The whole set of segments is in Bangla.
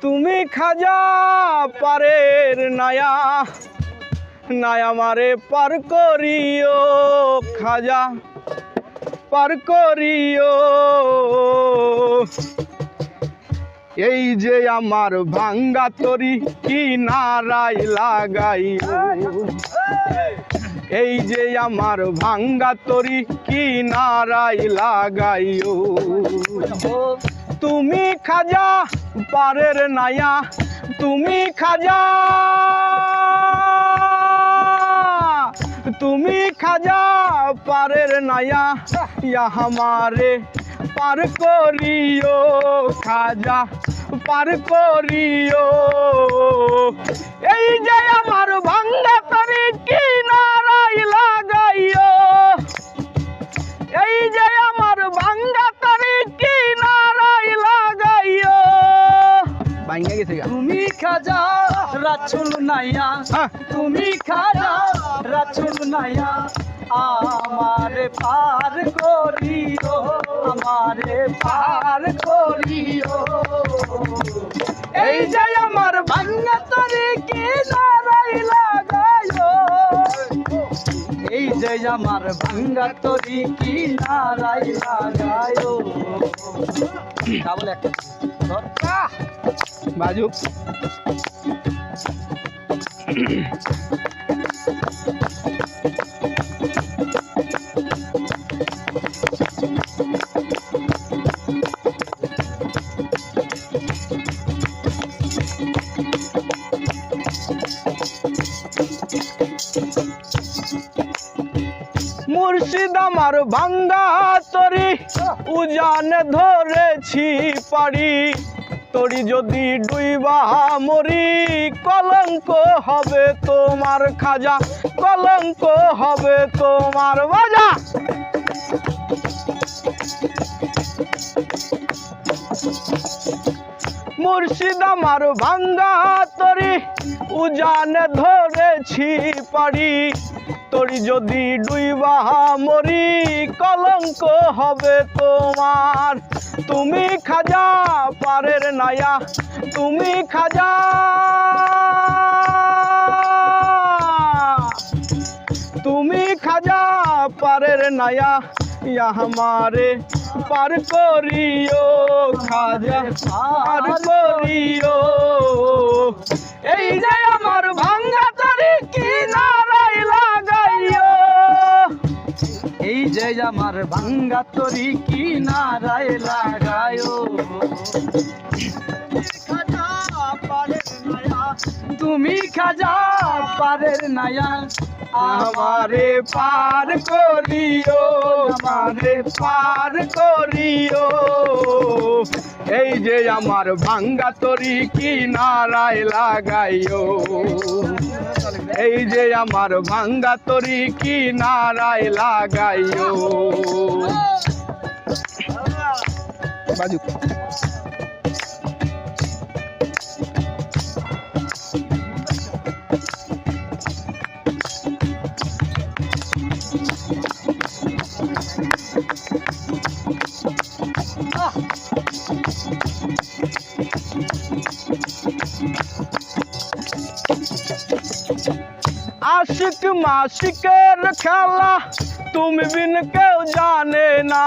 তুমি খাজা পারের নায়া নায়া মারে পার করিও খাজা পার করিও এই যে আমার ভাঙ্গা তরি কি নারাই লাগাইও এই যে আমার ভাঙ্গা তরি কি নারাই লাগাইও তুমি খাজা পারের নায়া তুমি খাজা পারের নায়া ইয়া हमारे पार करियो खाजा पार करियो এই যে আমার ভাঙ্গা তরি কি নারাই লাগাইও এই যে আমার ভাঙ্গা তরি কি নারাই লাগাইও ভাঙ্গা গেছে তুমি খাজা রাসূল নাইয়া তুমি খাজা রাসূল নাইয়া আমারে পার করিও আমারে পার করিও এই যে আমার ভাঙ্গা তরি কি নারাই লাগাইও এই যে আমার ভাঙ্গা তরি কি নারাই লাগাইও ডাবল একটা বাজুক মুর্শিদ আমার ভাঙ্গা তরি উজান ধরেছি পারি তরি যদি ডুইবা মরি কলঙ্ক হবে তোমার খাজা কলঙ্ক হবে তোমার বাজা মুর্শিদ আমার ভাঙ্গা তরি উজান ধরেছি পারি তরি যদি ডুইবা মরি কলঙ্ক হবে তোমার তুমি খাজা পারের নায়া তুমি খাজা পারের নায়া ইয়া हमारे पार करियो खाजा पार करियो এই যে আমার ভাঙ্গা তরি কি নারাই লাগাইও এই যে আমার ভাঙ্গা তরি কি নারাই লাগাইও তুমি খাজা পারের নায়া আমারে পার করিও আমারে পার করিও এই যে আমার ভাঙ্গা তরি কি নারাই লাগাইও এই যে আমার ভাঙ্গা তরি কি নারাই লাগাইও বাজুক आशिक माशिकेर खेला तुम बिन केउ जाने ना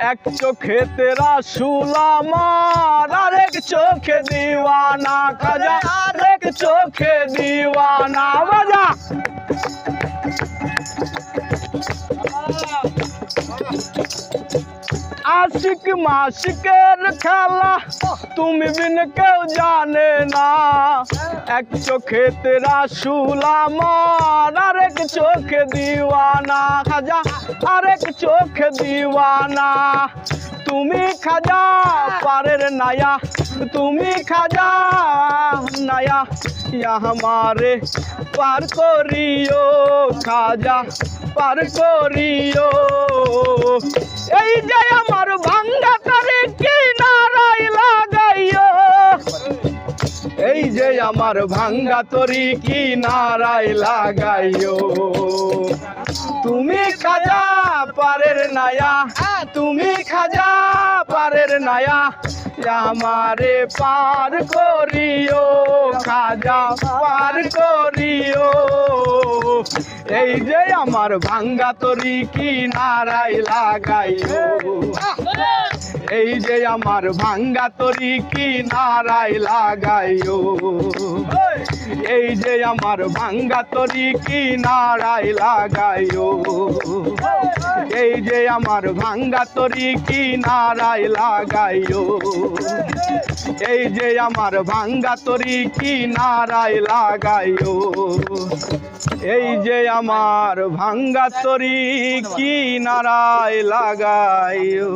एक चोखे तेरा शूला मार और एक चोखे दीवाना खाजा एक चोखे दीवाना बजा आशिक माशिकेर खेला तुम बिन केउ जाने ना एक चोखे तेरा शूला मार और एक चोखे दीवाना खाजा और एक चोखे दीवाना তুমি খাজা পারের নায়া তুমি খাজা নায়া ইয়া हमारे पार करियो খাজা পার করিও এই যে আমার ভাঙ্গা তরি কি নারাই লাগাইও এই যে আমার ভাঙ্গা তরি কি নারাই লাগাইও তুমি খাজা পারের নায়া, তুমি খাজা পারের নায়া, আমারে পার করিও খাজা পার করিও। এই যে আমার ভাঙ্গা তরি কিনারায় লাগাইও, এই যে আমার ভাঙ্গা তরি কিনারায় লাগাইও, এই যে আমার ভাঙ্গা তরি কিনারায় লাগাইও, এই যে আমার ভাঙ্গা তরি কিনারায় লাগাইও, এই যে আমার ভাঙ্গা তরি কিনারায় লাগাইও, এই যে আমার ভাঙ্গা তরি কিনারায় লাগাইও।